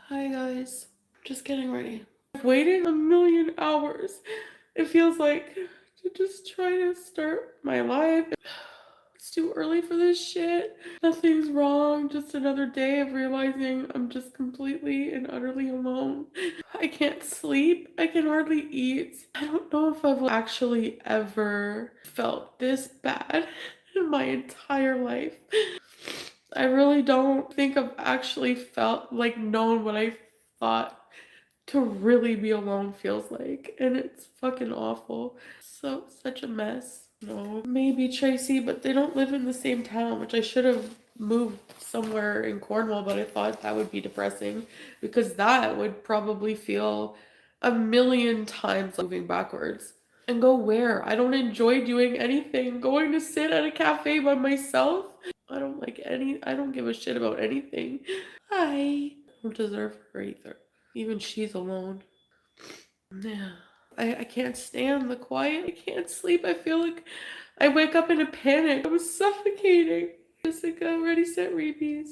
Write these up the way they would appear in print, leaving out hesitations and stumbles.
Hi guys, just getting ready. I've waited a million hours. It feels like to just try to start my life. It's too early for this shit. Nothing's wrong. Just another day of realizing I'm just completely and utterly alone. I can't sleep. I can hardly eat. I don't know if I've actually ever felt this bad in my entire life. I really don't think I've actually felt like known what I thought to really be alone feels like, and it's fucking awful. So such a mess. No, maybe Tracy, but they don't live in the same town, which I should have moved somewhere in Cornwall, but I thought that would be depressing because that would probably feel a million times like moving backwards. And go where? I don't enjoy doing anything. Going to sit at a cafe by myself? I don't give a shit about anything. I don't deserve her either. Even she's alone. Yeah. I can't stand the quiet. I can't sleep. I feel like I wake up in a panic. I'm suffocating. Jessica, ready, set, repeat.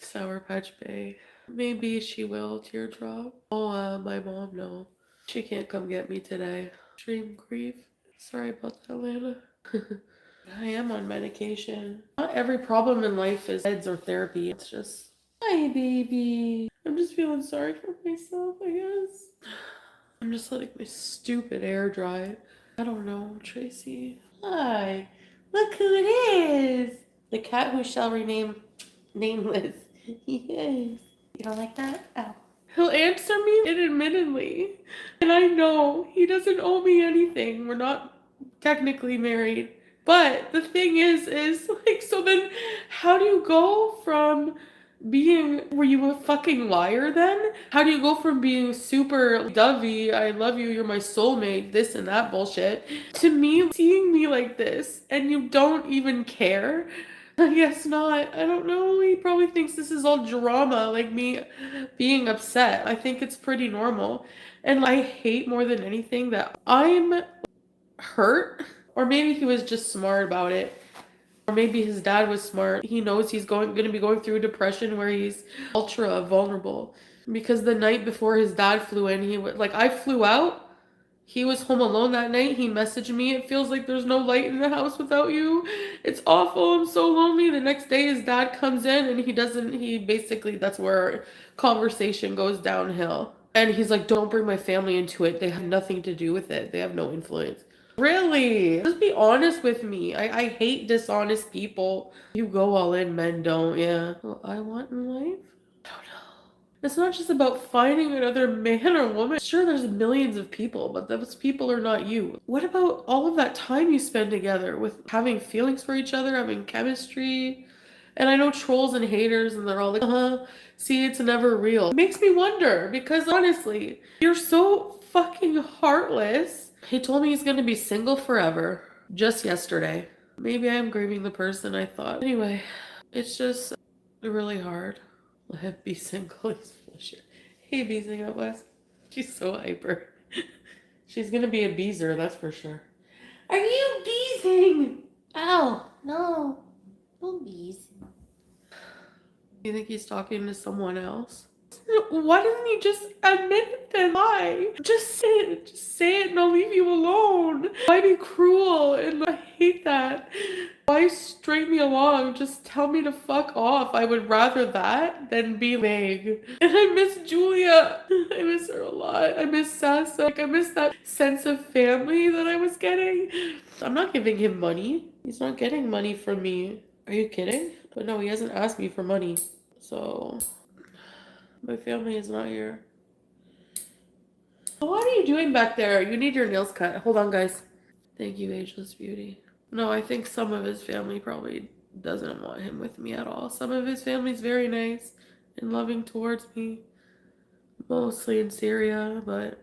Sour Patch Bay. Maybe she will teardrop. Oh, my mom, no. She can't come get me today. Extreme grief. Sorry about that, Lana. I am on medication. Not every problem in life is meds or therapy. It's just, hi, baby. I'm just feeling sorry for myself, I guess. I'm just letting my stupid hair dry. I don't know, Tracy. Hi. Look who it is. The cat who shall remain nameless. Yes. You don't like that? Oh. He'll answer me admittedly. And I know he doesn't owe me anything. We're not technically married. But the thing is like, so then how do you go from were you a fucking liar then? How do you go from being super dovey, I love you, you're my soulmate, this and that bullshit, to me seeing me like this and you don't even care? I guess not. I don't know. He probably thinks this is all drama, like me being upset. I think it's pretty normal. And I hate more than anything that I'm hurt, or maybe he was just smart about it. Or maybe his dad was smart. He knows he's going to be going through depression where he's ultra vulnerable. Because the night before his dad flew in, he would like I flew out. He was home alone that night. He messaged me, "It feels like there's no light in the house without you. It's awful. I'm so lonely." The next day his dad comes in and he basically that's where conversation goes downhill. And he's like, "Don't bring my family into it. They have nothing to do with it. They have no influence." Really? Just be honest with me. I hate dishonest people. You go all in, men don't, yeah. What I want in life? I don't know. It's not just about finding another man or woman. Sure, there's millions of people, but those people are not you. What about all of that time you spend together with having feelings for each other, having chemistry? And I know trolls and haters, and they're all like, see, it's never real. It makes me wonder, because honestly, you're so fucking heartless. He told me he's gonna be single forever, just yesterday. Maybe I'm grieving the person I thought. Anyway, it's just really hard. Let be single is bullshit. Hey, beezing out west. She's so hyper. She's gonna be a beezer, that's for sure. Are you beezing? Oh, no. Don't beeze. You think he's talking to someone else? Why doesn't he just admit it then? Why? Just say it. Just say it and I'll leave you alone. Why be cruel? And I hate that. Why string me along? Just tell me to fuck off. I would rather that than be vague. And I miss Julia. I miss her a lot. I miss Sasa. Like, I miss that sense of family that I was getting. I'm not giving him money. He's not getting money from me. Are you kidding? But no, he hasn't asked me for money. So, my family is not here. What are you doing back there? You need your nails cut. Hold on, guys. Thank you, Ageless Beauty. No, I think some of his family probably doesn't want him with me at all. Some of his family's very nice and loving towards me. Mostly in Syria, but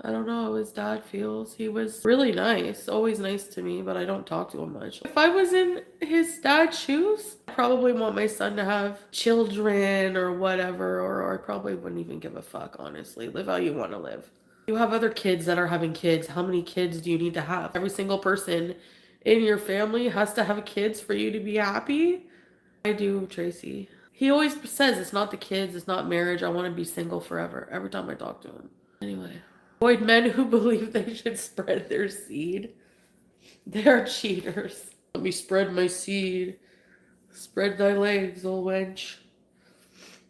I don't know how his dad feels. He was really nice, always nice to me, but I don't talk to him much. If I was in his dad's shoes, I probably want my son to have children or whatever, or I probably wouldn't even give a fuck, honestly. Live how you want to live. You have other kids that are having kids. How many kids do you need to have? Every single person in your family has to have kids for you to be happy? I do, Tracy. He always says it's not the kids, it's not marriage. I want to be single forever. Every time I talk to him. Anyway, avoid men who believe they should spread their seed. They are cheaters. Let me spread my seed. Spread thy legs, old wench.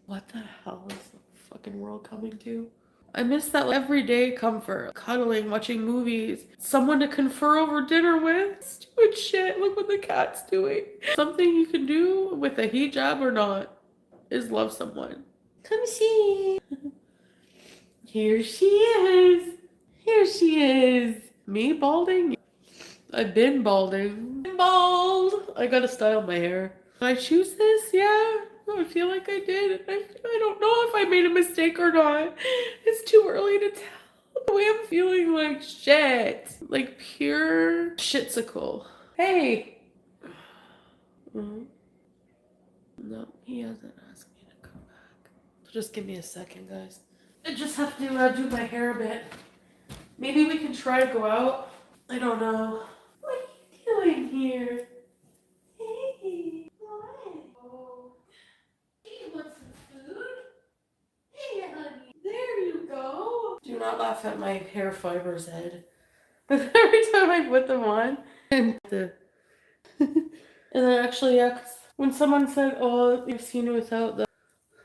What the hell is the fucking world coming to? I miss that everyday comfort. Cuddling, watching movies, someone to confer over dinner with. Stupid shit. Look what the cat's doing. Something you can do with a hijab or not is love someone. Come see. Here she is. Here she is. Me balding? I've been balding. I'm bald. I gotta style my hair. Did I choose this? Yeah. I feel like I did. I don't know if I made a mistake or not. It's too early to tell. The way I'm feeling like shit. Like pure shitsicle. Hey. No, he hasn't asked me to come back. Just give me a second, guys. I just have to do my hair a bit. Maybe we can try to go out. I don't know. What are you doing here? Hey, what? Oh. Hey, you want some food? Hey, honey. There you go. Do not laugh at my hair fibers, Ed. Every time I put them on. And then actually, yeah, 'cause when someone said, oh, you've seen it without the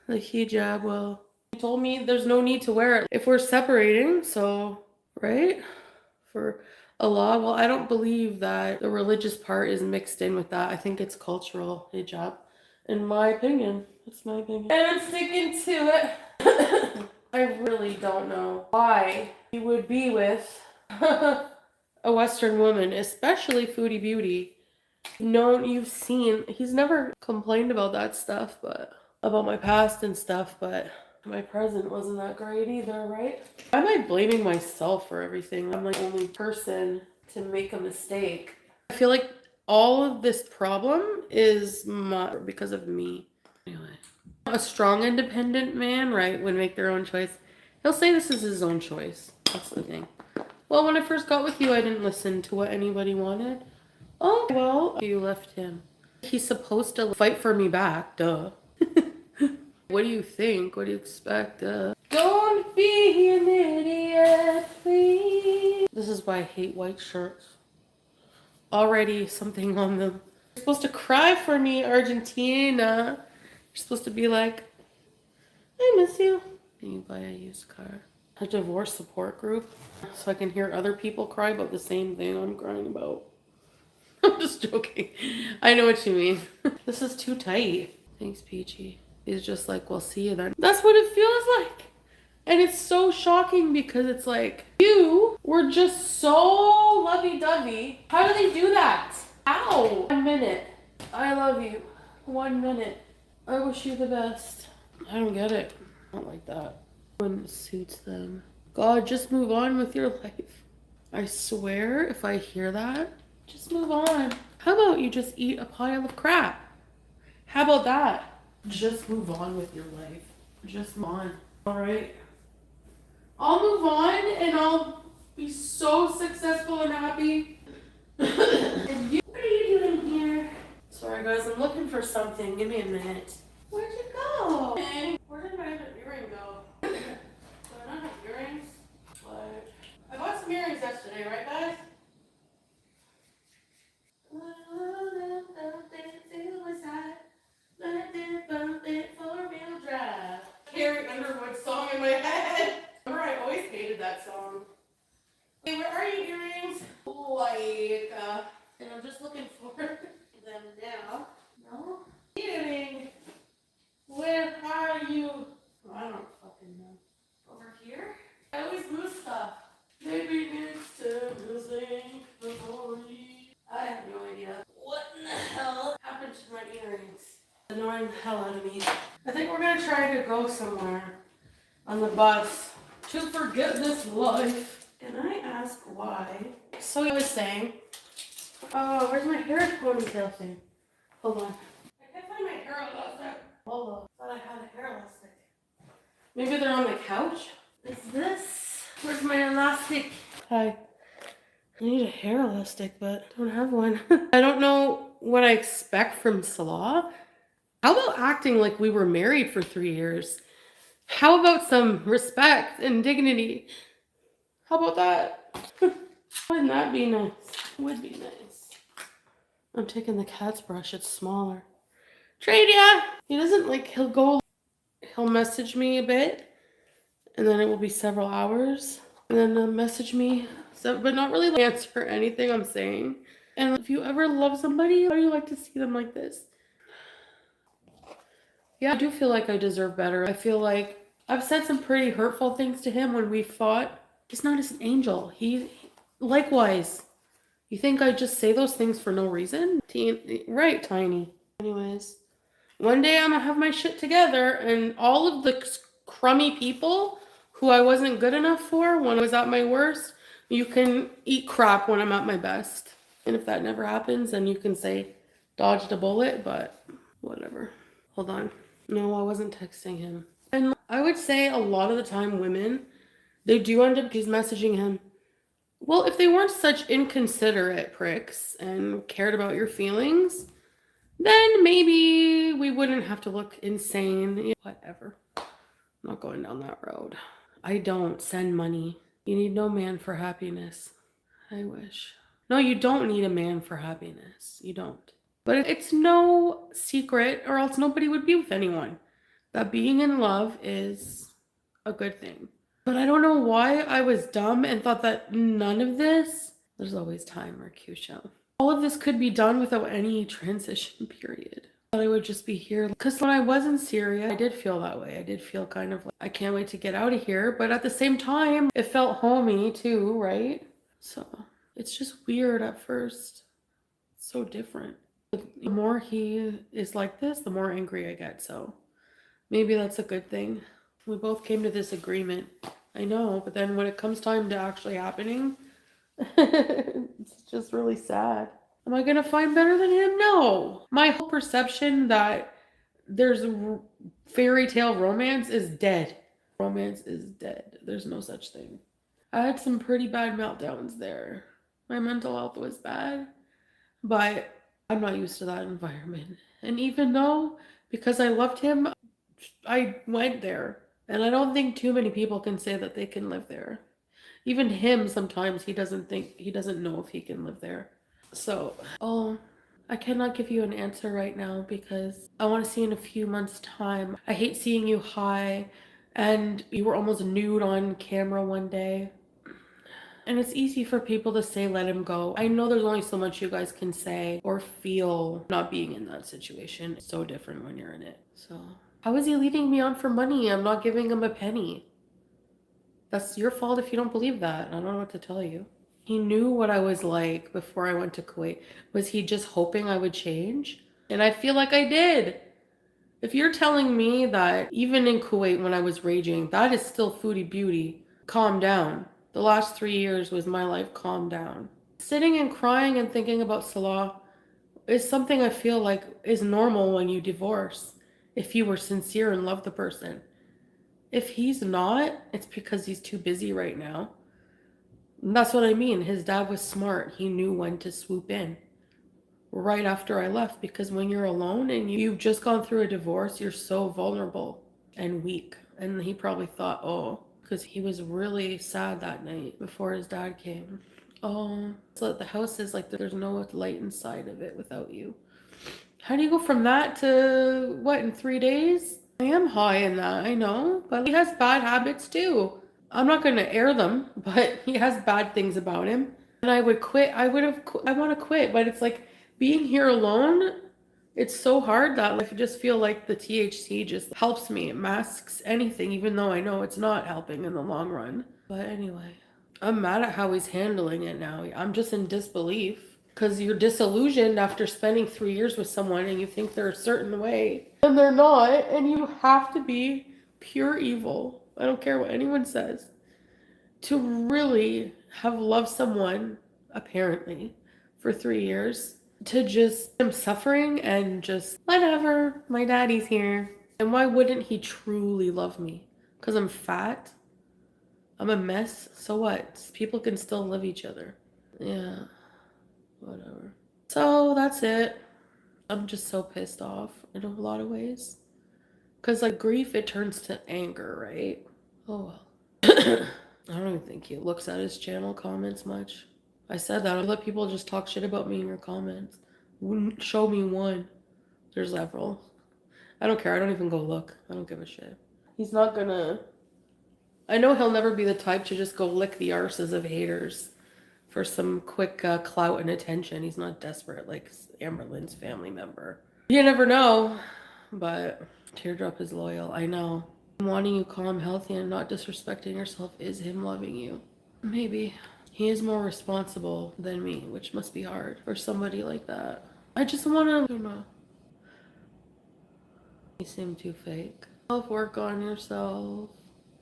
hijab, well, he told me there's no need to wear it if we're separating, so, right? For Allah, well, I don't believe that the religious part is mixed in with that. I think it's cultural hijab, in my opinion. That's my opinion. And I'm sticking to it. I really don't know why he would be with a Western woman, especially Foodie Beauty. You've seen, he's never complained about that stuff, but about my past and stuff, but my present wasn't that great either, right? Why am I blaming myself for everything? I'm like the only person to make a mistake. I feel like all of this problem is because of me. Anyway, a strong, independent man, right, would make their own choice. He'll say this is his own choice. That's the thing. Well, when I first got with you, I didn't listen to what anybody wanted. Oh, well, you left him. He's supposed to fight for me back, duh. What do you think? What do you expect? Don't be an idiot, please. This is why I hate white shirts. Already something on them. You're supposed to cry for me, Argentina. You're supposed to be like, I miss you. Can you buy a used car? A divorce support group so I can hear other people cry about the same thing I'm crying about. I'm just joking. I know what you mean. This is too tight. Thanks, Peachy. He's just like, well, see you then. That's what it feels like. And it's so shocking because it's like, you were just so lovey-dovey. How do they do that? How? 1 minute. I love you. 1 minute. I wish you the best. I don't get it. I don't like that. When it suits them. God, just move on with your life. I swear, if I hear that, just move on. How about you just eat a pile of crap? How about that? Just move on with your life. Just move on. Alright? I'll move on and I'll be so successful and happy. And you, what are you doing here? Sorry guys, I'm looking for something. Give me a minute. Where'd you go? Hey, where did my earring go? Do I not have earrings? What? I bought some earrings yesterday, right guys? Carrie Underwood song in my head. Remember, I always hated that song. Hey, where are your earrings? Like, and I'm just looking for them now. No? Earring. Where are you? Oh, I don't fucking know. Over here? I always lose stuff. Maybe next time you'll think before you. I have no idea. What in the hell happened to my earrings? Annoying the hell out of me. I think we're gonna try to go somewhere on the bus to forget this life. Can I ask why? So I was saying, oh, where's my hair ponytail thing? Hold on. I can't find my hair elastic. Hold on. I thought I had a hair elastic. Maybe they're on the couch? Is this? Where's my elastic? Hi. I need a hair elastic, but I don't have one. I don't know what I expect from Salah. How about acting like we were married for 3 years? How about some respect and dignity? How about that? Wouldn't that be nice? Would be nice. I'm taking the cat's brush, it's smaller. Tradia! He doesn't like, he'll message me a bit, and then it will be several hours, and then he'll message me, so, but not really answer anything I'm saying. And if you ever love somebody, how do you like to see them like this? Yeah, I do feel like I deserve better. I feel like I've said some pretty hurtful things to him when we fought. He's not an angel. Likewise. You think I just say those things for no reason? Right, Tiny. Anyways, one day I'm gonna have my shit together, and all of the crummy people who I wasn't good enough for when I was at my worst, you can eat crap when I'm at my best. And if that never happens, then you can say, dodged a bullet, but whatever. Hold on. No, I wasn't texting him. And I would say a lot of the time women, they do end up just messaging him. Well, if they weren't such inconsiderate pricks and cared about your feelings, then maybe we wouldn't have to look insane. Whatever. I'm not going down that road. I don't send money. You need no man for happiness. I wish. No, you don't need a man for happiness. You don't. But it's no secret, or else nobody would be with anyone, that being in love is a good thing. But I don't know why I was dumb and thought that none of this, there's always time, Mercutio. All of this could be done without any transition period. That I would just be here. Because when I was in Syria, I did feel that way. I did feel kind of like, I can't wait to get out of here. But at the same time, it felt homey too, right? So it's just weird at first. It's so different. The more he is like this, the more angry I get. So maybe that's a good thing. We both came to this agreement. I know, but then when it comes time to actually happening, it's just really sad. Am I gonna find better than him? No. My whole perception that there's fairy tale romance is dead. Romance is dead. There's no such thing. I had some pretty bad meltdowns there. My mental health was bad, but I'm not used to that environment. And even though, because I loved him, I went there. And I don't think too many people can say that they can live there. Even him, sometimes he doesn't know if he can live there. So, I cannot give you an answer right now because I want to see in a few months' time. I hate seeing you high and you were almost nude on camera one day. And it's easy for people to say, let him go. I know there's only so much you guys can say or feel not being in that situation. It's so different when you're in it. So, how is he leading me on for money? I'm not giving him a penny. That's your fault if you don't believe that. I don't know what to tell you. He knew what I was like before I went to Kuwait. Was he just hoping I would change? And I feel like I did. If you're telling me that even in Kuwait when I was raging, that is still foodie beauty, calm down. The last 3 years was my life calm down. Sitting and crying and thinking about Salah is something I feel like is normal when you divorce, if you were sincere and love the person. If he's not, it's because he's too busy right now. And that's what I mean. His dad was smart. He knew when to swoop in right after I left, because when you're alone and you've just gone through a divorce, you're so vulnerable and weak. And he probably thought, oh, because he was really sad that night before his dad came. Oh, so the house is like there's no light inside of it without you. How do you go from that to what, in 3 days? I am high in that, I know, but he has bad habits too. I'm not going to air them, but he has bad things about him. And I would quit. I want to quit, but it's like being here alone. It's so hard that like I just feel like the THC just helps me. It masks anything, even though I know it's not helping in the long run. But anyway, I'm mad at how he's handling it now. I'm just in disbelief because you're disillusioned after spending 3 years with someone and you think they're a certain way and they're not, and you have to be pure evil. I don't care what anyone says to really have loved someone, apparently, for 3 years, to just him suffering and just whatever, my daddy's here. And why wouldn't he truly love me? Because I'm fat, I'm a mess, so what? People can still love each other. Yeah, whatever. So that's it. I'm just so pissed off in a lot of ways. Because, like, grief, it turns to anger, right? Oh, well. I don't even think he looks at his channel comments much. I said that. I let people just talk shit about me in your comments. Wouldn't show me one. There's several. I don't care. I don't even go look. I don't give a shit. He's not gonna... I know he'll never be the type to just go lick the arses of haters for some quick clout and attention. He's not desperate like Amberlynn's family member. You never know, but Teardrop is loyal. I know. Wanting you calm, healthy, and not disrespecting yourself is him loving you. Maybe. He is more responsible than me, which must be hard for somebody like that. I just want to, I don't know. You seem too fake. Self-work on yourself.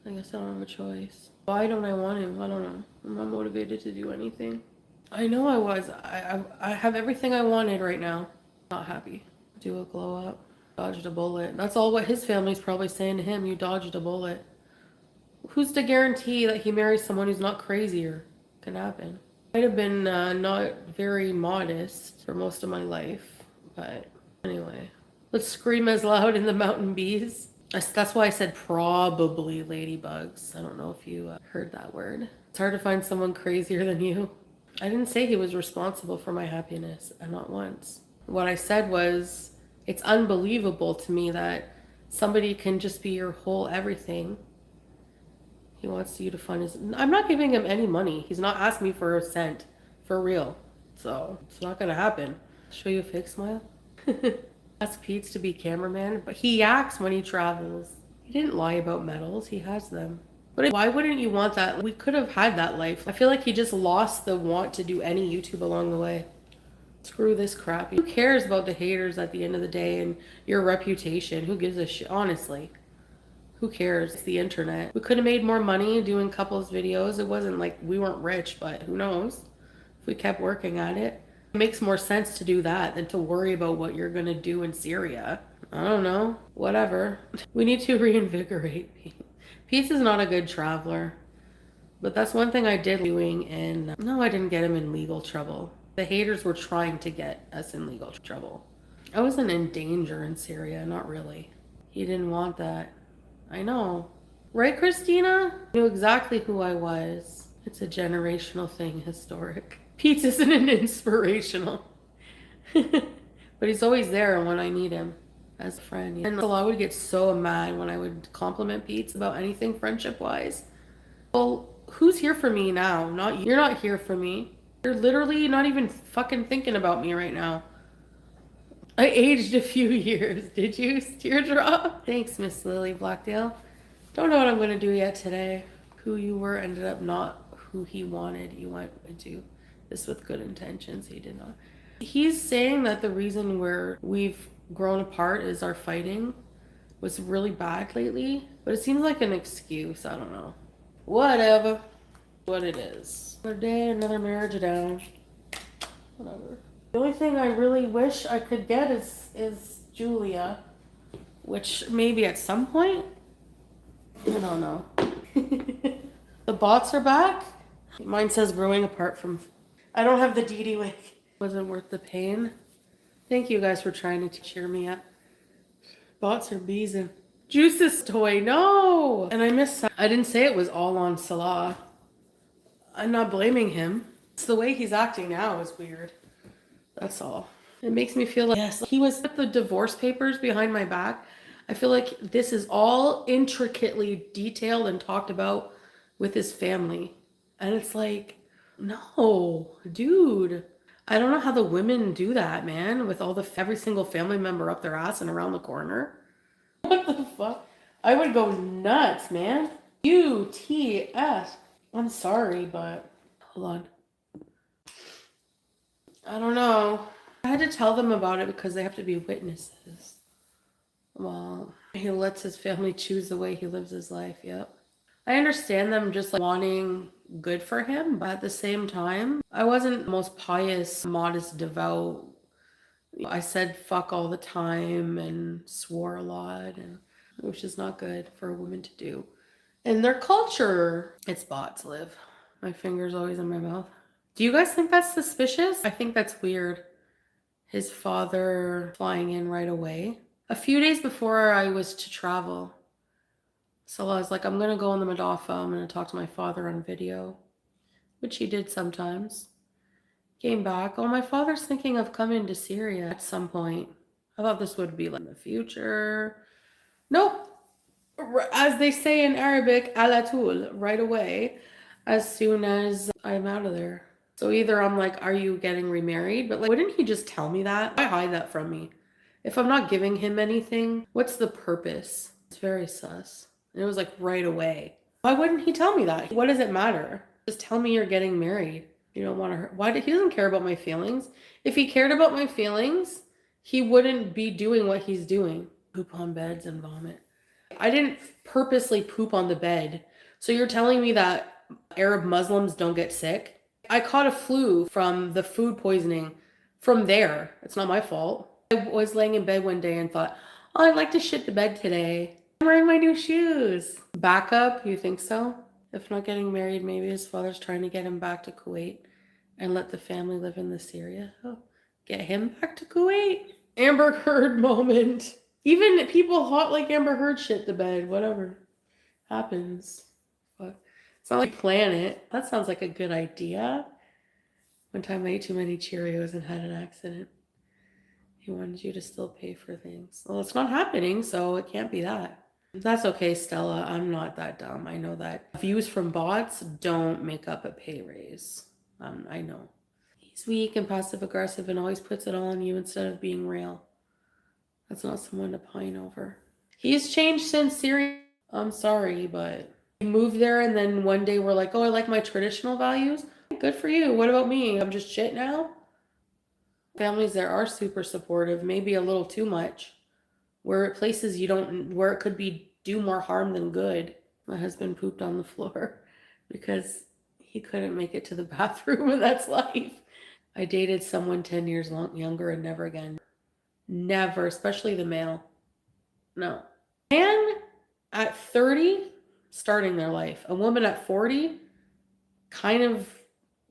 I guess I don't have a choice. Why don't I want him? I don't know. I'm not motivated to do anything. I know I was. I have everything I wanted right now. Not happy. Do a glow up. Dodged a bullet. That's all what his family's probably saying to him. You dodged a bullet. Who's to guarantee that he marries someone who's not crazy or can happen? Might have been not very modest for most of my life. But anyway. Let's scream as loud in the mountain bees. That's why I said probably ladybugs. I don't know if you heard that word. It's hard to find someone crazier than you. I didn't say he was responsible for my happiness, and not once. What I said was, it's unbelievable to me that somebody can just be your whole everything. He wants you to fund his... I'm not giving him any money. He's not asking me for a cent. For real. So, it's not gonna happen. Show you a fake smile? Ask Pete to be cameraman, but he acts when he travels. He didn't lie about medals, he has them. But why wouldn't you want that? We could have had that life. I feel like he just lost the want to do any YouTube along the way. Screw this crap. Who cares about the haters at the end of the day and your reputation? Who gives a shit? Honestly. Who cares? It's the internet. We could have made more money doing couples videos. It wasn't like we weren't rich, but who knows? If we kept working at it. It makes more sense to do that than to worry about what you're going to do in Syria. I don't know. Whatever. We need to reinvigorate Pete. Pete is not a good traveler. But that's one thing I did doing, and no, I didn't get him in legal trouble. The haters were trying to get us in legal trouble. I wasn't in danger in Syria, not really. He didn't want that. I know. Right, Christina? Knew exactly who I was. It's a generational thing, historic. Pete isn't an inspirational. But he's always there when I need him as a friend. And I would get so mad when I would compliment Pete about anything friendship-wise. Well, who's here for me now? Not you. You're not here for me. You're literally not even fucking thinking about me right now. I aged a few years. Did you, Teardrop? Thanks, Miss Lily Blackdale. Don't know what I'm going to do yet today. Who you were ended up not who he wanted. You went into this with good intentions. He did not. He's saying that the reason we've grown apart is our fighting was really bad lately. But it seems like an excuse. I don't know. Whatever. What it is. Another day, another marriage down. Whatever. The only thing I really wish I could get is Julia. Which maybe at some point. I don't know. The bots are back. Mine says growing apart from... I don't have the DD wig. Wasn't worth the pain. Thank you guys for trying to cheer me up. Bots are beesing. Juice's toy, no! And I missed that. I didn't say it was all on Salah. I'm not blaming him. It's the way he's acting now is weird. That's all. It makes me feel like, yes, he was at the divorce papers behind my back. I feel like this is all intricately detailed and talked about with his family. And it's like, no, dude. I don't know how the women do that, man, with every single family member up their ass and around the corner. What the fuck? I would go nuts, man. UTS. I'm sorry, but hold on. I don't know. I had to tell them about it because they have to be witnesses. Well, he lets his family choose the way he lives his life. Yep. I understand them just like wanting good for him, but at the same time, I wasn't the most pious, modest, devout. I said fuck all the time and swore a lot, which is not good for a woman to do. In their culture, it's bots live. My finger's always in my mouth. Do you guys think that's suspicious? I think that's weird. his father flying in right away. A few days before I was to travel, so I was like, I'm going to go on the Madafa. I'm going to talk to my father on video, which he did sometimes. Came back. Oh, my father's thinking of coming to Syria at some point. I thought this would be like in the future. Nope. As they say in Arabic, ala tul, right away, as soon as I'm out of there. So either I'm like, are you getting remarried? But like, wouldn't he just tell me that? Why hide that from me? If I'm not giving him anything, what's the purpose? It's very sus. And it was like right away. Why wouldn't he tell me that? What does it matter? Just tell me you're getting married. You don't want to hurt. Why? He doesn't care about my feelings. If he cared about my feelings, he wouldn't be doing what he's doing. Poop on beds and vomit. I didn't purposely poop on the bed. So you're telling me that Arab Muslims don't get sick? I caught a flu from the food poisoning from there. It's not my fault. I was laying in bed one day and thought, oh, I'd like to shit the bed today. I'm wearing my new shoes. Backup, you think so? If not getting married, maybe his father's trying to get him back to Kuwait and let the family live in the Syria. Oh, get him back to Kuwait? Amber Heard moment. Even people hot like Amber Heard shit the bed. Whatever happens. But it's not like plan it. That sounds like a good idea. One time I ate too many Cheerios and had an accident. He wanted you to still pay for things. Well, it's not happening, so it can't be that. That's okay, Stella. I'm not that dumb. I know that views from bots don't make up a pay raise. I know. He's weak and passive aggressive and always puts it all on you instead of being real. That's not someone to pine over. He's changed since Syria. I'm sorry, but you moved there and then one day we're like, oh, I like my traditional values. Good for you. What about me? I'm just shit now? Families there are super supportive, maybe a little too much. Where places where it could be do more harm than good. My husband pooped on the floor because he couldn't make it to the bathroom, and that's life. I dated someone 10 years younger and never again. Never, especially the male. No. Man at 30, starting their life. A woman at 40, kind of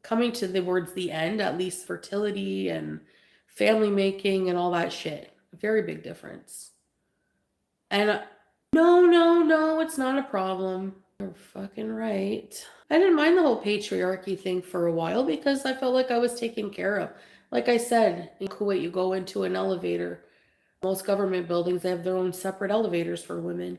coming towards the end, at least fertility and family making and all that shit. Very big difference. And no, it's not a problem. You're fucking right. I didn't mind the whole patriarchy thing for a while because I felt like I was taken care of. Like I said, in Kuwait, you go into an elevator. Most government buildings, they have their own separate elevators for women.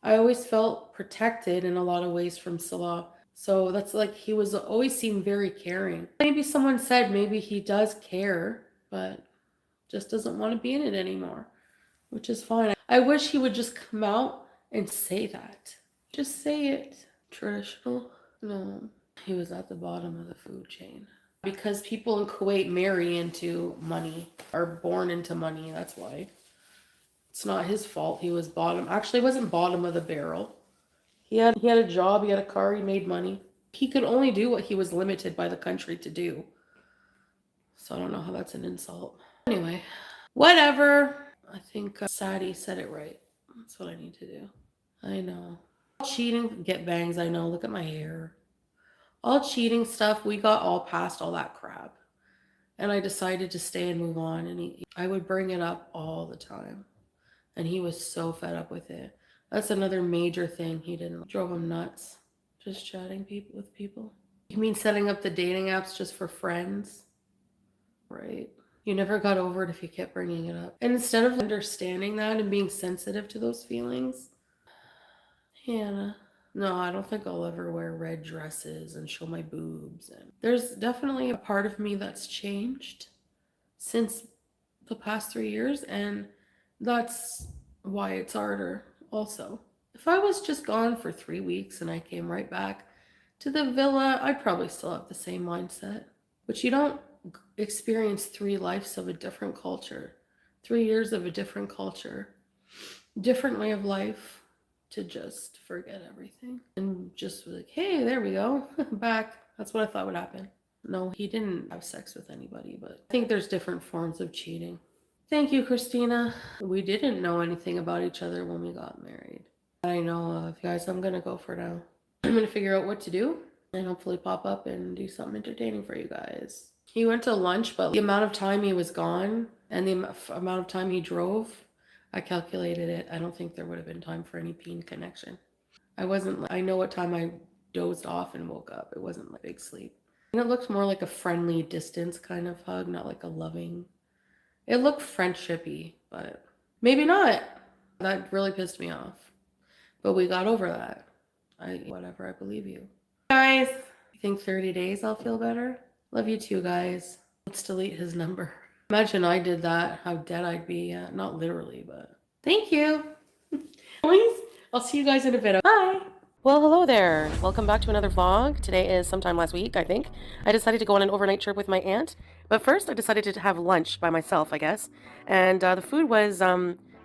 I always felt protected in a lot of ways from Salah. So that's like, he was always seemed very caring. Maybe someone said maybe he does care, but just doesn't want to be in it anymore, which is fine. I wish he would just come out and say that. Just say it. Traditional? No. He was at the bottom of the food chain. Because people in Kuwait marry into money, are born into money, that's why. It's not his fault. He was bottom. Actually, he wasn't bottom of the barrel. He had a job, he had a car, he made money. He could only do what he was limited by the country to do. So I don't know how that's an insult. Anyway, whatever. I think Sadie said it right. That's what I need to do. I know. Cheating, get bangs, I know. Look at my hair. All cheating stuff, we got all past all that crap. And I decided to stay and move on. And I would bring it up all the time. And he was so fed up with it. That's another major thing he didn't. Drove him nuts. Just chatting with people. You mean setting up the dating apps just for friends? Right. You never got over it if you kept bringing it up. And instead of understanding that and being sensitive to those feelings, Hannah, no, I don't think I'll ever wear red dresses and show my boobs. And there's definitely a part of me that's changed since the past 3 years, and that's why it's harder also. If I was just gone for 3 weeks and I came right back to the villa, I'd probably still have the same mindset. But you don't experience 3 lives of a different culture, 3 years of a different culture, different way of life, to just forget everything and just be like, hey, there we go, back. That's what I thought would happen. No, he didn't have sex with anybody, but I think there's different forms of cheating. Thank you, Christina. We didn't know anything about each other when we got married. I know of. Guys, I'm gonna go for now. I'm gonna figure out what to do and hopefully pop up and do something entertaining for you guys. He went to lunch, but the amount of time he was gone and the amount of time he drove, I calculated it. I don't think there would have been time for any peen connection. I know what time I dozed off and woke up. It wasn't like big sleep. And it looked more like a friendly distance kind of hug, not like a loving. It looked friendshipy, but maybe not. That really pissed me off. But we got over that. Whatever, I believe you. Guys, you think 30 days I'll feel better? Love you too, guys. Let's delete his number. Imagine I did that, how dead I'd be. Not literally, but thank you. Please. I'll see you guys in a bit. Bye. Well, hello there. Welcome back to another vlog. Today is sometime last week, I think. I decided to go on an overnight trip with my aunt. But first, I decided to have lunch by myself, I guess. And the food was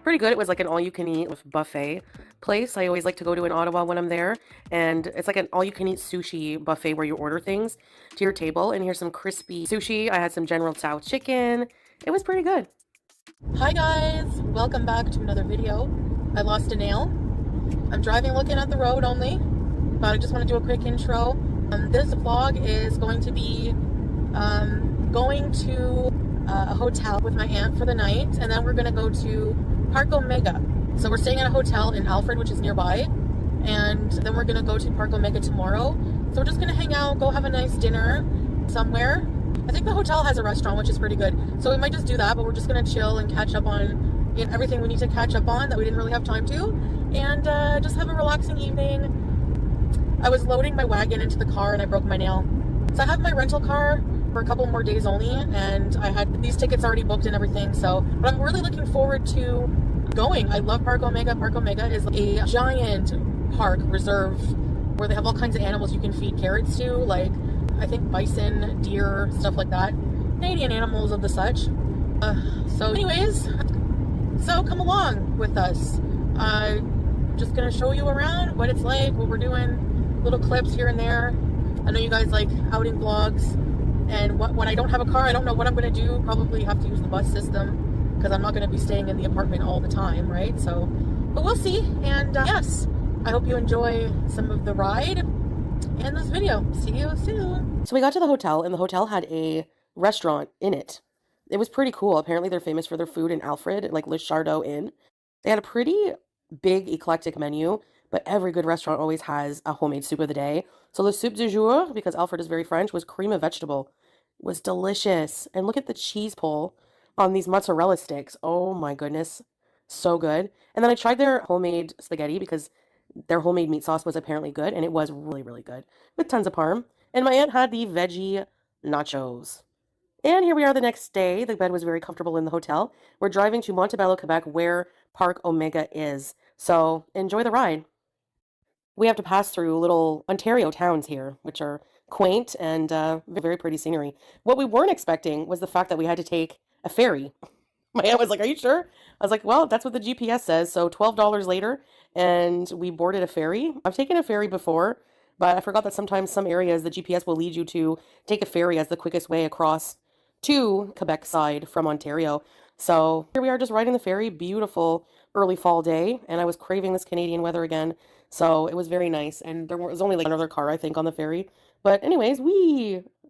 pretty good. It was like an all-you-can-eat buffet place. I always like to go to in Ottawa when I'm there. And it's like an all-you-can-eat sushi buffet where you order things to your table. And here's some crispy sushi. I had some General Tso chicken. It was pretty good. Hi, guys. Welcome back to another video. I lost a nail. I'm driving looking at the road only, but I just want to do a quick intro. This vlog is going to be going to a hotel with my aunt for the night, and then we're going to go to Park Omega. So we're staying at a hotel in Alfred, which is nearby, and then we're going to go to Park Omega tomorrow. So we're just going to hang out, go have a nice dinner somewhere. I think the hotel has a restaurant, which is pretty good. So we might just do that, but we're just going to chill and catch up on everything we need to catch up on that we didn't really have time to, and just have a relaxing evening. I was loading my wagon into the car and I broke my nail. So I have my rental car for a couple more days only, and I had these tickets already booked and everything. So, but I'm really looking forward to going. I love Park Omega. Park Omega is a giant park reserve where they have all kinds of animals you can feed carrots to, like I think bison, deer, stuff like that. Canadian animals of the such. So anyways, so come along with us. Just gonna show you around what it's like, what we're doing, little clips here and there. I know you guys like outing vlogs, and when I don't have a car, I don't know what I'm gonna do. Probably have to use the bus system because I'm not gonna be staying in the apartment all the time, right? So, but we'll see. And yes, I hope you enjoy some of the ride and this video. See you soon. So we got to the hotel, and the hotel had a restaurant in it. It was pretty cool. Apparently they're famous for their food in Alfred, like Le Chardot Inn. They had a pretty big eclectic menu, but every good restaurant always has a homemade soup of the day. So the soup du jour, because Alfred is very French, was cream of vegetable. It was delicious. And look at the cheese pull on these mozzarella sticks. Oh my goodness. So good. And then I tried their homemade spaghetti because their homemade meat sauce was apparently good, and it was really, really good with tons of parm. And my aunt had the veggie nachos. And here we are the next day. The bed was very comfortable in the hotel. We're driving to Montebello, Quebec, where Park Omega is. So enjoy the ride. We have to pass through little Ontario towns here, which are quaint and very pretty scenery. What we weren't expecting was the fact that we had to take a ferry. My aunt was like, "Are you sure?" I was like, "Well, that's what the GPS says." So $12 later, and we boarded a ferry. I've taken a ferry before, but I forgot that sometimes some areas the GPS will lead you to take a ferry as the quickest way across to Quebec side from Ontario. So here we are just riding the ferry. Beautiful early fall day, and I was craving this Canadian weather again, so it was very nice. And there was only like another car, I think, on the ferry, but anyways,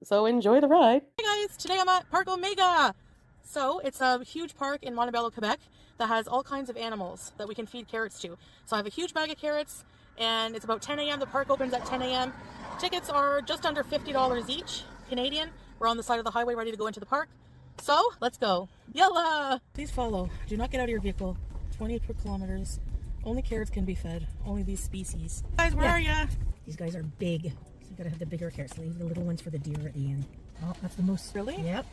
so enjoy the ride. Hey guys, today I'm at Park Omega. So it's a huge park in Montebello, Quebec that has all kinds of animals that we can feed carrots to. So I have a huge bag of carrots, and it's about 10 a.m. The park opens at 10 a.m. Tickets are just under $50 each Canadian. We're on the side of the highway ready to go into the park. So let's go. Yalla! Please follow. Do not get out of your vehicle. 20 per kilometers. Only carrots can be fed. Only these species. Guys, where are ya? These guys are big. So you gotta have the bigger carrots. Leave the little ones for the deer at the end. Oh, that's the moose. Really? Yep.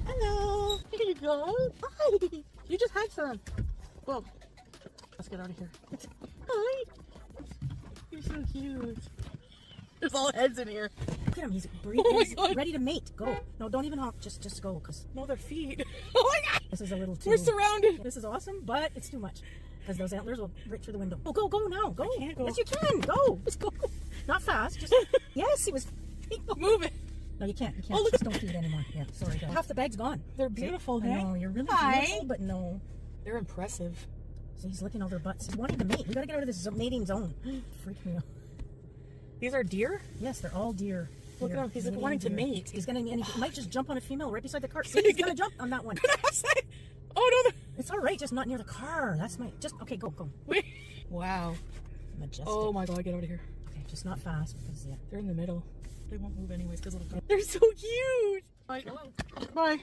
Hello. Here you go. Hi. You just had some. Well, let's get out of here. Hi. You're so cute. There's all heads in here. Look at him. He's breathing. Oh my He's God. ready to mate. Go. No, don't even honk. Just go. Cause No, their feet. Oh my God. this is a little too. We're surrounded. This is awesome, but it's too much. Because those antlers will break through the window. Oh, go now. Go. I can't go. Yes, you can. Go. Just go. Not fast. Just. Yes, he was. Move it. No, you can't. You can't. Oh, look. Just don't feed anymore. Yeah, sorry. Guys. Half the bag's gone. They're beautiful, I hey? know, you're really Hi. beautiful, but no. They're impressive. So he's licking all their butts. He's wanting to mate. We gotta get out of this mating zone. Freak me out. These are deer? Yes, they're all deer. Look at him. He's like wanting to mate. He's gonna, and he might just jump on a female right beside the car. See, he's gonna jump on that one. Oh no! It's all right, just not near the car. That's my just okay. Go. Wait. Wow. Majestic. Oh my god, get out of here. Okay, just not fast because yeah, They're in the middle. They won't move anyways because they're so cute. Bye. Hello. Bye.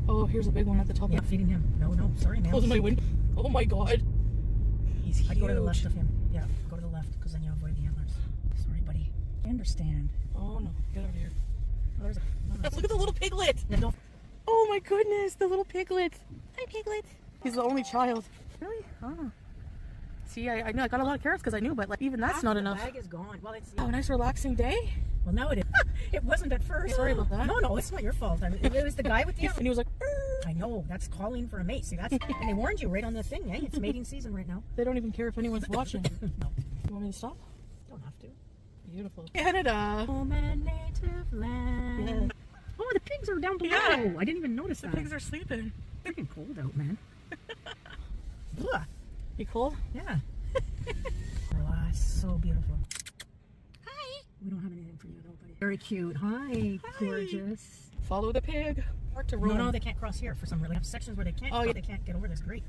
Oh, here's a big one at the top. Yeah, feeding him. No, sorry, man. Closing my window. Oh my god. He's huge. I'd go to the left of him. Yeah, go to the left because then you avoid the antlers. Sorry, buddy. I understand. Oh no, get out of here. Oh, there's a. Look at the little piglet. Yeah, don't. Oh my goodness, the little piglet. Hi, piglet. He's the only child. Really? Oh. See, I know I got a lot of carrots because I knew, but like even that's not enough. The bag is gone. Well, it's. Oh, nice relaxing day. Well, now it is. It wasn't at first. Sorry about that. No, it's not your fault. I mean, it was the guy with the. And he was like, I know, that's calling for a mate. See, that's and they warned you right on the thing, eh? It's mating season right now. they don't even care if anyone's watching. No, You want me to stop? don't have to. Beautiful. Canada. Home and native land. Yeah. Oh, the pigs are down below. Yeah. I didn't even notice The that. pigs are sleeping. It's freaking cold out, man. Ugh. You cold? Yeah. Oh, so beautiful. Hi. We don't have anything for you though, buddy. Very cute. Hi, gorgeous. Follow the pig. Park to roam. No, they can't cross here for some reason. They have sections where they can't. Oh, yeah. They can't get over this. Great.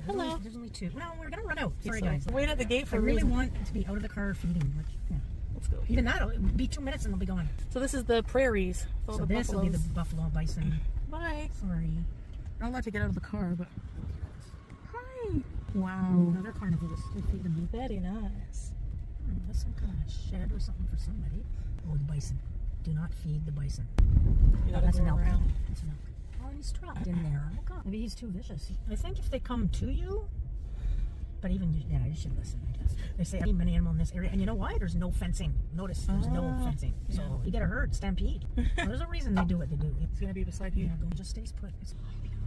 Hello. There's only two. No, we're gonna run out. Sorry, So, guys. Wait at the gate I for a really reason. want to be out of the car feeding. Like, yeah. Let's go. Even that, it'll be 2 minutes and they'll be gone. So this is the prairies. All So the this will be buffaloes. the buffalo bison. Bye. Sorry. Not allowed to get out of the car, but. Hi. Wow. Another carnivores. They feed them. Very nice. That's some kind of shed or something for somebody. Oh, the bison. Do not feed the bison. You gotta That's go an elk. around. That's an elk. Oh, he's trapped in there. Oh god. Maybe he's too vicious. I think if they come to you, but even you should listen. I guess they say any many animal in this area, and you know why? There's no fencing. Notice there's no fencing. So you get a herd stampede. Well, there's a reason they do what they do. It's gonna be beside you. Yeah, go just stays put. It's beautiful.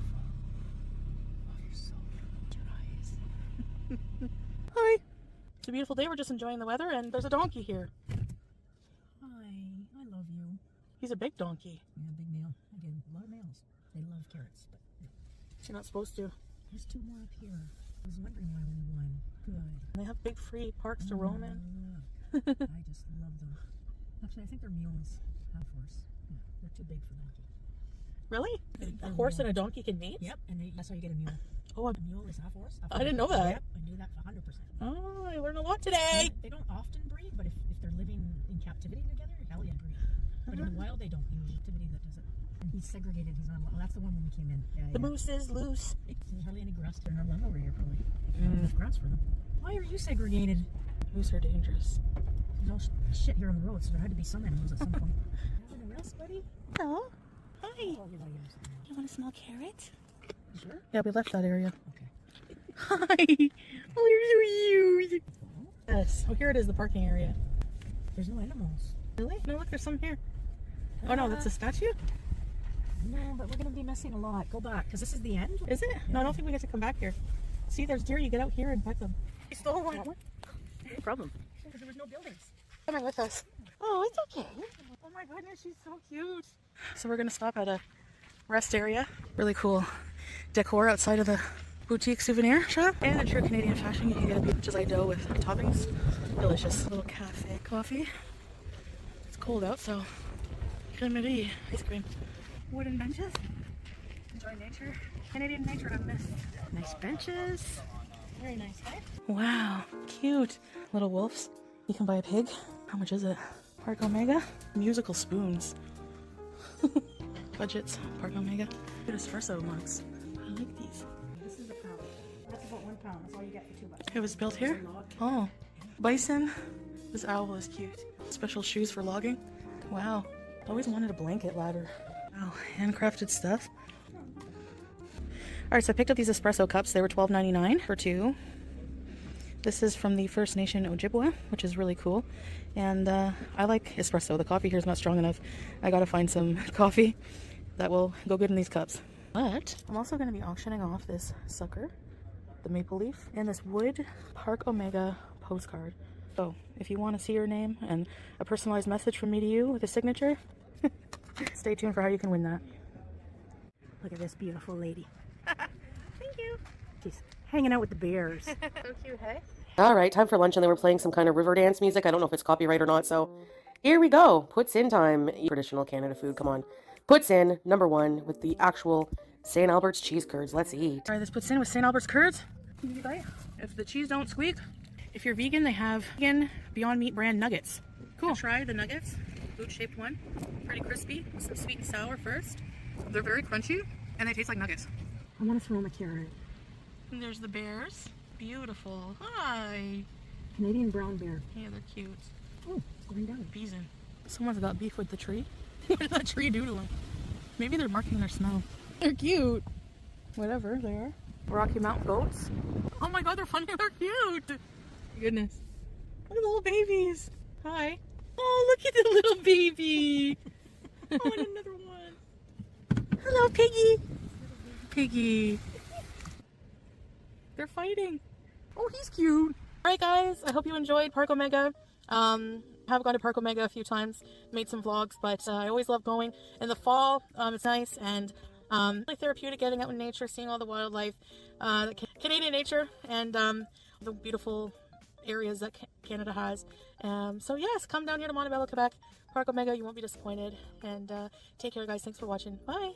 Oh, you're so cute. Hi. It's a beautiful day. We're just enjoying the weather, and there's a donkey here. Hi, I love you. He's a big donkey. Yeah, big male. Again, a lot of males. They love carrots, but yeah. You're not supposed to. There's 2 more up here. I was wondering why only 1. Good. They have big free parks to roam in. I just love them. Actually, I think they're mules. Half horse. Yeah, they're too big for donkey. Really? A horse and a donkey can mate? Yep, and that's how you get a mule. Oh, A mule is half horse. Half I didn't know that. Yep, I knew that 100%. oh, I learned a lot today. They don't often breed, but if they're living in captivity together, hell yeah, breed. But in the wild, they don't. Usually, captivity that does it. And he's segregated. He's not. Well, that's the one when we came in. Yeah, The moose is loose. There's hardly any grass. There's not land over here, probably. Not enough grass for them. Why are you segregated? Moose are dangerous. There's all shit here on the road, so there had to be some animals at some point. Having a rest, buddy? Hello. Hi. Oh, you're not gonna say that. You want to smell carrot? You sure? Yeah, we left that area. Okay. Hi. Oh, you're so cute. Yes. Oh, here it is, the parking area. There's no animals. Really? No, look, there's some here. Oh no, that's a statue? No, but we're gonna be missing a lot. Go back, because this is the end. Is it? No, I don't think we get to come back here. See, there's deer. You get out here and pet them. You stole one. No problem. Because there was no buildings. Coming with us. Oh, it's okay. Oh my goodness, she's so cute. So we're gonna stop at a rest area. Really cool decor outside of the boutique souvenir shop. And in true Canadian fashion, you can get a peach like dough with toppings. Delicious. Little cafe coffee. It's cold out, so crème Marie ice cream. Wooden benches. Enjoy nature. Canadian nature on this. Nice benches. Very nice, right? Wow, cute. Little wolves. You can buy a pig. How much is it? Park Omega. Musical spoons. Budgets. Park Omega. Good espresso mugs. I like these. This is a pound. That's about 1 pound. That's all you get for $2. It was built here? Oh. Bison. This owl is cute. Special shoes for logging. Wow. Always wanted a blanket ladder. Wow. Handcrafted stuff. Alright, so I picked up these espresso cups. They were $12.99 for 2. This is from the First Nation Ojibwa, which is really cool. And I like espresso. The coffee here is not strong enough. I gotta find some coffee that will go good in these cups. But I'm also gonna be auctioning off this sucker, the maple leaf, and this wood Park Omega postcard. So if you want to see your name and a personalized message from me to you with a signature, stay tuned for how you can win that. Look at this beautiful lady. Thank you. She's hanging out with the bears. So cute, hey? All right, time for lunch, and they were playing some kind of river dance music. I don't know if it's copyright or not, so Here we go. Puts in time. Traditional Canada food. Come on. Puts in number 1 with the actual St. Albert's cheese curds. Let's eat. All right, this puts in with St. Albert's curds. If the cheese don't squeak. If you're vegan, they have vegan Beyond Meat brand nuggets. Cool. Try the nuggets. Boot-shaped one. Pretty crispy. With some sweet and sour first. They're very crunchy, and they taste like nuggets. I want to throw him a carrot. And there's the bears. Beautiful. Hi. Canadian brown bear. Yeah, they're cute. Oh, it's going down. Bees in. Someone's got beef with the tree. What did that tree do to them? Maybe they're marking their smell. They're cute. Whatever they are. Rocky Mountain goats. Oh my god, they're funny. They're cute. Goodness. Look at the little babies. Hi. Oh, look at the little baby. I want another one. Hello, Piggy. Piggy. They're fighting. Oh, he's cute. Alright guys, I hope you enjoyed Park Omega. Have gone to Park Omega a few times, made some vlogs, but I always love going in the fall. It's nice and really therapeutic, getting out in nature, seeing all the wildlife, the Canadian nature, and the beautiful areas that Canada has. So yes, come down here to Montebello, Quebec, Park Omega. You won't be disappointed. And take care, guys. Thanks for watching. Bye.